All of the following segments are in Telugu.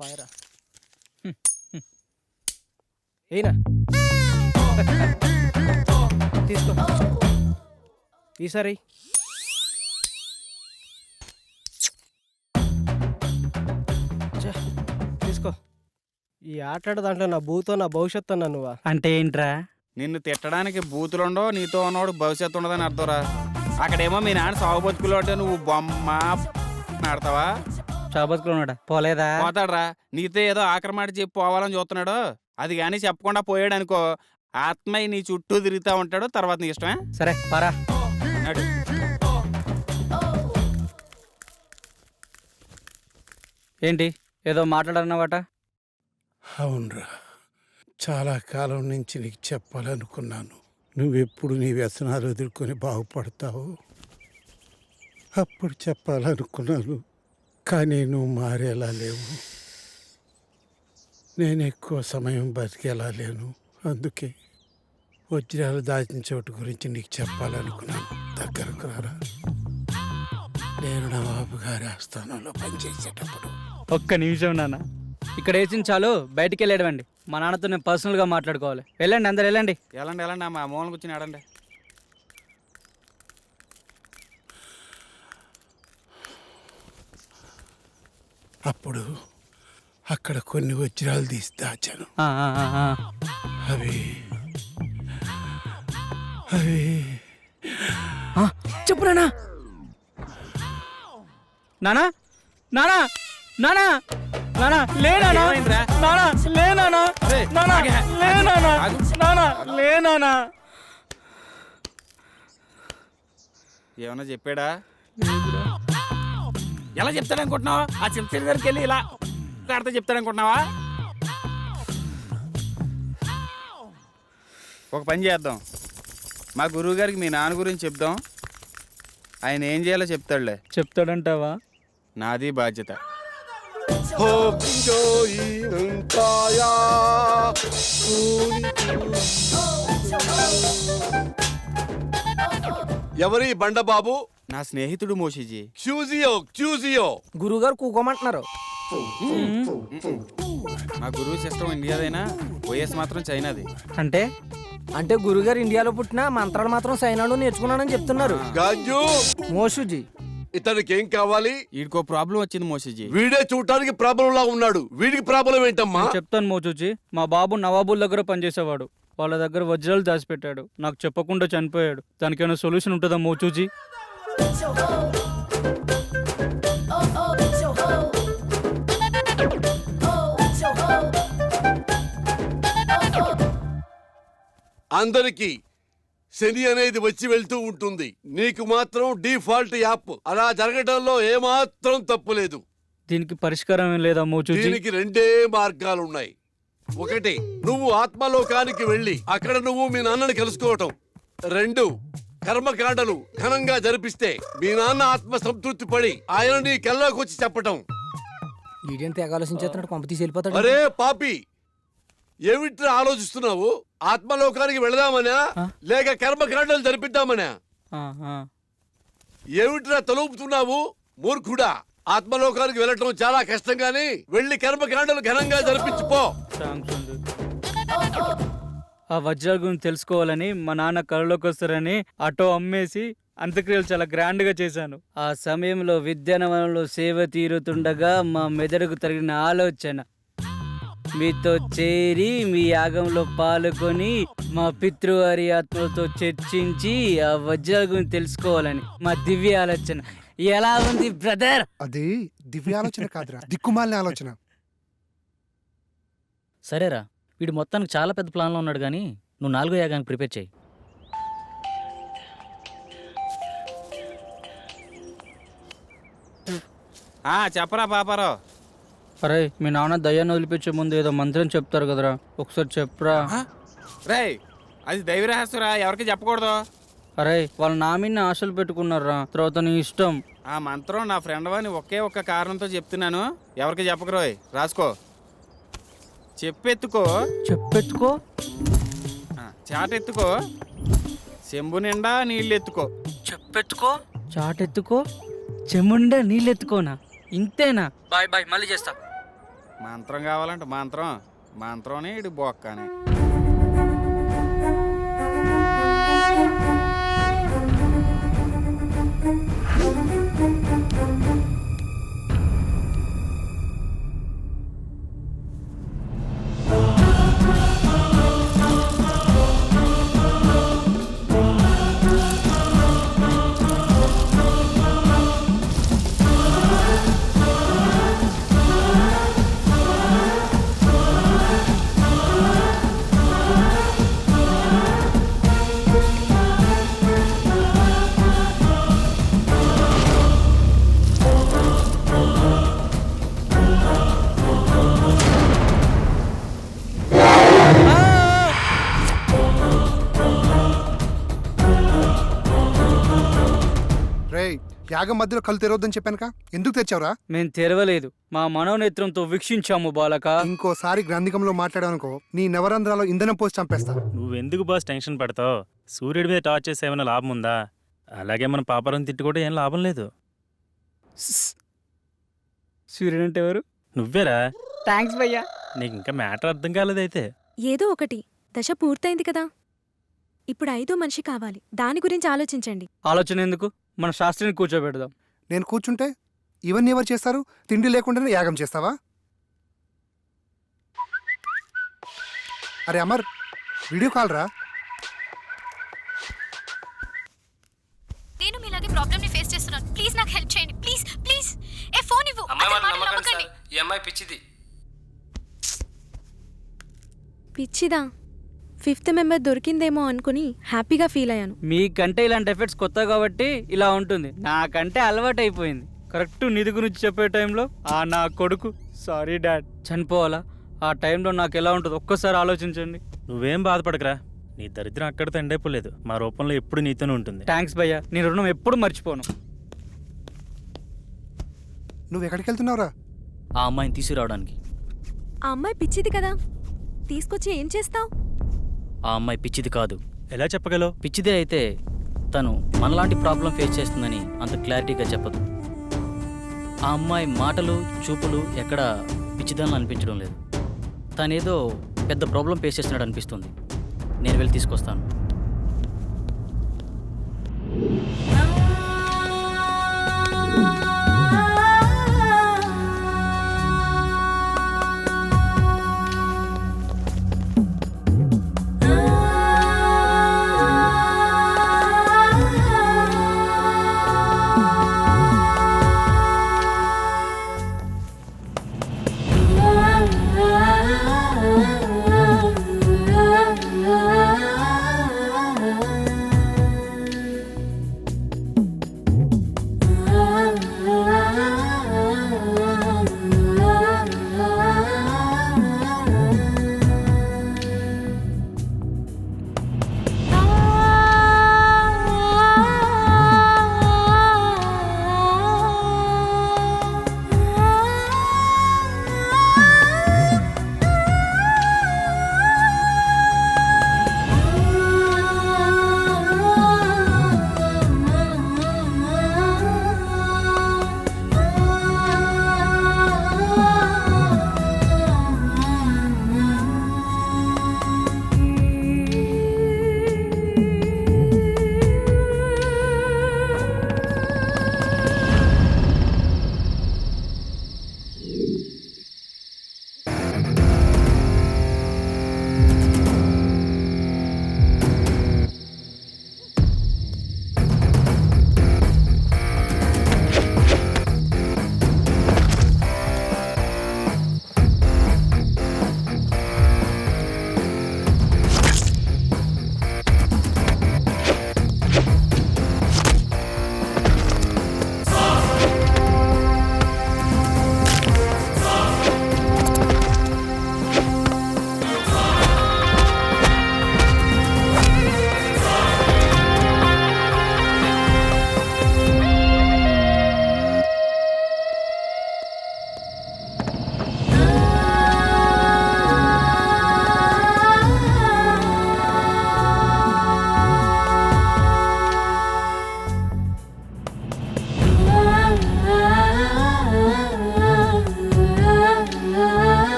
పాయరా ఏనా తీసుకో ఈసారి తీసుకో. ఈ ఆటలాడే దాంట్లో నా భూతో నా భవిష్యత్తు అన్నా నువ్వా? అంటే ఏంట్రా? నిన్ను తిట్టడానికి బూతులుండవు, నీతో ఉన్నవాడు భవిష్యత్తు ఉండదని అర్థంరా. అక్కడేమో మీ నాన్న సాగు బతుకులు అంటే నువ్వు బొమ్మ ఆడతావా? చాబతుకున్నాడా పోలేదా? పోతాడ్రా. నీతో ఏదో ఆక్రమాట చెప్పి పోవాలని చూస్తున్నాడు. అది కానీ చెప్పకుండా పోయాడు అనుకో, ఆత్మయ్య నీ చుట్టూ తిరుగుతూ ఉంటాడు. తర్వాత నీ ఇష్టమే. సరే పరా. నడు. ఏంటి ఏదో మాట్లాడన్నావట? అవునరా, చాలా కాలం నుంచి నీకు చెప్పాలనుకున్నాను. నువ్వెప్పుడు నీ వ్యసనాలు ఎదుర్కొని బాగుపడతావు అప్పుడు చెప్పాలనుకున్నాను. కానీ నువ్వు మారేలా లేవు. నేను ఎక్కువ సమయం బతికేలా లేను. అందుకే వజ్రాలు దాచిన చోటు గురించి నీకు చెప్పాలనుకున్నాను. దగ్గరకు రారా. నేను నవాబు గారి ఆస్థానంలో పనిచేసేటప్పుడు. ఒక్క నిమిషం నాన్న, ఇక్కడ వేసింది చాలు, బయటికి వెళ్ళేడవండి. మా నాన్నతో నేను పర్సనల్గా మాట్లాడుకోవాలి. వెళ్ళండి, అందరు వెళ్ళండి. ఎలాండి ఎలాండి మా మూలకి వచ్చి ఆడండి. అప్పుడు అక్కడ కొన్ని వజ్రాలు తీసి దాచాను. అవి అవి చెప్పు నానా. నానా నానా నానా నానా లేనా ఏమైందిరా? నానా లేనా అరే, నానా ఆగే. లేనా ఆగు. నానా లేనా? ఏమన్నా చెప్పాడా? ఎలా చెప్తాడనుకుంటున్నావా? ఆ చెంచడి దగ్గరికి వెళ్ళి ఇలా ఆడితే చెప్తాడనుకుంటున్నావా? ఒక పని చేద్దాం, మా గురువు గారికి మీ నాన్న గురించి చెప్దాం. ఆయన ఏం చేయాలో చెప్తాడులే. చెప్తాడంటావా? నాది బాధ్యత. ఎవరి బండబాబు? నా స్నేహితుడు మోషిజీ. క్యూజియో గురువుగారు కూకోమంటున్నారు. మా గురువు సిస్టమ్ ఇండియాదైనా ఓఎస్ మాత్రం చైనాది. అంటే గురుగారు ఇండియాలో పుట్టిన మంత్రాలు మాత్రం సైనాలో నేర్చుకున్నానని చెప్తున్నారు. గాంజు, మోషుజీ ఇతనికి ఏం కావాలి? వీడికో ప్రాబ్లం వచ్చింది మోషిజీ. వీడే చూడటానికి ప్రాబ్లం లా ఉన్నాడు. వీడికి ప్రాబ్లం ఏంటమ్మా? చెప్తాను మోచూచి. మా బాబు నవాబుల్ దగ్గర పనిచేసేవాడు. వాళ్ళ దగ్గర వజ్రాలు దాచిపెట్టాడు. నాకు చెప్పకుండా చనిపోయాడు. దానికైనా సొల్యూషన్ ఉంటుందా మోచూచి? అందరికి శని అనేది వచ్చి వెళ్తూ ఉంటుంది. నీకు మాత్రం డిఫాల్ట్ యాప్. అలా జరగడంలో ఏమాత్రం తప్పులేదు. దీనికి పరిష్కారం ఏం లేదా మోచూచి? దీనికి రెండే మార్గాలున్నాయి. ఒకటి, నువ్వు ఆత్మలోకానికి వెళ్ళి అక్కడ నువ్వు మీ నాన్నని కలుసుకోవటం. రెండు, కర్మకాండలు ఘనంగా జరిపిస్తే మీ నాన్న ఆత్మ సంతృప్తి పడి ఆయన నీ కల్లోకి వచ్చి చెప్పటం. ఈడియన్ తెగ ఆలోచించేస్తున్నాడు, పంప తీసి వెళ్ళిపోతాడు. అరే పాపి, ఏమిట్రా ఆలోచిస్తున్నావు? ఆత్మలోకానికి వెళదామనా లేక కర్మకాండలు జరిపిద్దామనా? ఏమిట్రా తలుపుతున్నావు మూర్ఖుడా? ఆత్మలోకానికి వెళ్ళటం చాలా కష్టం గాని వెళ్ళి కర్మకాండలు ఘనంగా జరిపించుకో. ఆ వజ్రాల గురించి తెలుసుకోవాలని మా నాన్న కళ్ళలోకి వస్తారని ఆటో అమ్మేసి అంత్యక్రియలు చాలా గ్రాండ్ గా చేశాను. ఆ సమయంలో విద్యానవనంలో సేవ తీరుతుండగా మా మెదడుకు తగిన ఆలోచన మీతో చేరి మీ యాగంలో పాల్గొని మా పితృవారి ఆత్మలతో చర్చించి ఆ వజ్రాల గురించి తెలుసుకోవాలని మా దివ్య ఆలోచన. ఎలా ఉంది బ్రదర్? అది దివ్య ఆలోచన కాదురా, దిక్కుమాలిన ఆలోచన. సరేరా, వీడు మొత్తానికి చాలా పెద్ద ప్లాన్లో ఉన్నాడు కానీ నువ్వు 4వ యాగానికి ప్రిపేర్ చేయి. చెప్పరా పాపారావు. అరే, మీ నాన్న దయ్యాన్ని వదిలిపించే ముందు ఏదో మంత్రం చెప్తారు కదరా, ఒకసారి చెప్పరా. రే, అది దైవ రహస్యరా, ఎవరికి చెప్పకూడదు. అరే, వాళ్ళు నా మీద ఆశలు పెట్టుకున్నారా, తర్వాత నీ ఇష్టం. ఆ మంత్రం నా ఫ్రెండ్ అని ఒకే ఒక్క కారణంతో చెప్తున్నాను, ఎవరికి చెప్పకరోయ్. రాసుకో. చెప్పెత్తుకో. చెప్పెత్తుకో. చాటెత్తుకో. చెంబు నిండా నీళ్ళెత్తుకో. చెప్పెత్తుకో. చాటెత్తుకో. చెముండా నీళ్ళెత్తుకోనా? ఇంతేనా? బాయ్ బాయ్, మళ్ళీ చేస్తా. మంత్రం కావాలంటే మంత్రం మంత్రం ఇటు బొక్కని. రేయ్, యాగం మధ్యలో కళ్ళు తెరవద్దని చెప్పానుక, ఎందుకు తెచ్చావురా? మేము తెరవలేదు, మా మనోనేత్రంతో వీక్షించాము బాలక. ఇంకోసారి గ్రంథికంలో మాట్లాడానుకో నీ నవరంధ్రాలో ఇంధనం పోసి చంపేస్తా. నువ్వెందుకు బాస్ టెన్షన్ పడతావు? సూర్యుడి మీద టార్చ్ చేస్తే ఏమైనా లాభం ఉందా? అలాగే మన పాపరం తిట్టుకుంటే ఏం లాభం లేదు. సూర్యుడు అంటే ఎవరు? నువ్వేరా? థ్యాంక్స్ భయ్యా. నీకు ఇంకా మ్యాటర్ అర్థం కాలేదైతే. ఏదో ఒకటి, దశ పూర్తయింది కదా, ఇప్పుడు 5వ మనిషి కావాలి. దాని గురించి ఆలోచించండి. ఆలోచన ఎందుకు, మన శాస్త్రిని కూర్చోబెడదాం. నేను కూర్చుంటే ఇవన్నీ ఎవరు చేస్తారు? తిండి లేకుండానే యాగం చేస్తావా? అరే అమర్, వీడియో కాల్ రా. నేను మీలాగే ప్రాబ్లమ్ ని ఫేస్ చేస్తున్నాను. ప్లీజ్ నాకు హెల్ప్ చేయండి. Please please. ఏ ఫోన్ ఇవ్వు. పిచ్చిదా? 5th మెంబర్ దొరికిందేమో అనుకుని హ్యాపీగా ఫీల్ అయ్యాను. మీకంటే ఇలాంటి ఎఫెక్ట్స్ కొత్త కాబట్టి ఇలా ఉంటుంది, నాకంటే అలవాటు అయిపోయింది. కరెక్ట్ నిధి గురించి చెప్పే టైంలో నా కొడుకు, సారీ డాడ్, చనిపోవాలా? ఆ టైంలో నాకు ఎలా ఉంటుంది ఒక్కసారి ఆలోచించండి. నువ్వేం బాధపడకరా, నీ దరిద్రం అక్కడితో ఎండైపోలేదు. మా రూపంలో ఎప్పుడు నీతోనే ఉంటుంది. థ్యాంక్స్ భయ్యా, నేను రుణం ఎప్పుడు మర్చిపోను. నువ్వు ఎక్కడికి వెళ్తున్నావురా? ఆ అమ్మాయిని తీసుకురావడానికి. ఆ అమ్మాయి పిచ్చిది కదా, తీసుకొచ్చి ఏం చేస్తావు? ఆ అమ్మాయి పిచ్చిది కాదు. ఎలా చెప్పగలవు? పిచ్చిదే అయితే తను మనలాంటి ప్రాబ్లం ఫేస్ చేస్తుందని అంత క్లారిటీగా చెప్పదు. ఆ అమ్మాయి మాటలు చూపులు ఎక్కడ పిచ్చిదాన్ని అనిపించడం లేదు. తనేదో పెద్ద ప్రాబ్లం ఫేస్ చేస్తున్నాడు అనిపిస్తుంది. నేను వెళ్ళి తీసుకొస్తాను.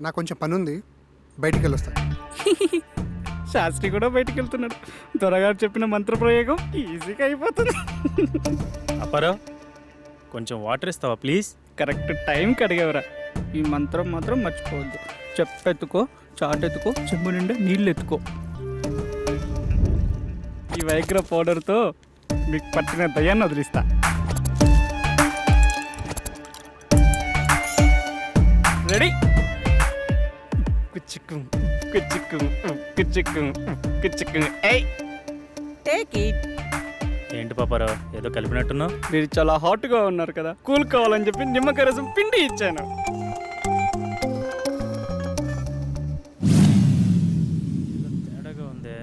నాకు కొంచెం పని ఉంది, బయటికి వెళ్ళొస్తా. శాస్త్రి కూడా బయటికి వెళ్తున్నాడు. త్వరగా చెప్పిన మంత్ర ప్రయోగం ఈజీగా అయిపోతుంది. అప్పారావు కొంచెం వాటర్ ఇస్తావా ప్లీజ్? కరెక్ట్ టైంకి అడిగేవరా. ఈ మంత్రం మాత్రం మర్చిపోవద్దు. చెప్పెత్తుకో, చాటెత్తుకో, చెంబు నిండా నీళ్ళు ఎత్తుకో. ఈ వైగ్ర పౌడర్తో మీకు పట్టిన దయ్యాన్ని వదిలిస్తా. రెడీ? కుచ్చిక్కు కుచ్చిక్కు కుచ్చిక్కు కుచ్చిక్కు. ఏయ్ టేక్ ఇట్. ఏంటి పాపారావు ఏదో కలిపినట్టున్నావు? మీరు చాలా హాట్గా ఉన్నారు కదా, కూల్ కావాలని చెప్పి నిమ్మకాయ రసం పిండి ఇచ్చాను. తేడాగా ఉందే.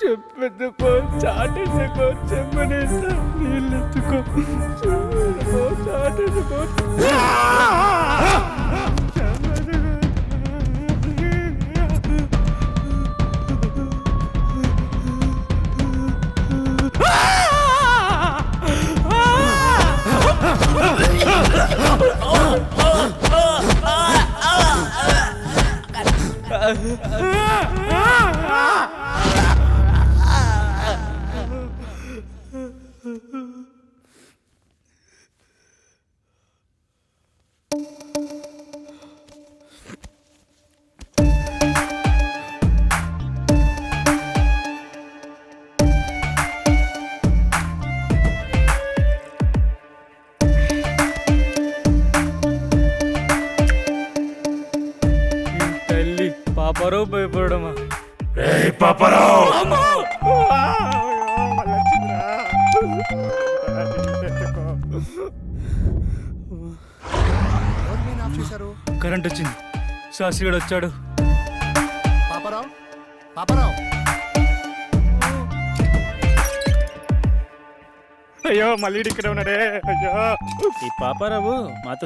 చెప్పెత్తుకో, చాటెత్తుకో, చెమ్మనేస్తా నీళ్ళెత్తుకో, చాటెత్తుకో. తల్లి పాపారావు భయపడమా? ఎవరు మెయిన్ ఆఫ్ చేశారు? కరెంట్ వచ్చింది, శాస్త్రి వచ్చాడు. పాపారావు, పాపారావు, అయ్యో మళ్ళీ ఇక్కడ ఉన్నాడే. అయ్యో ఈ పాపారావు మాతో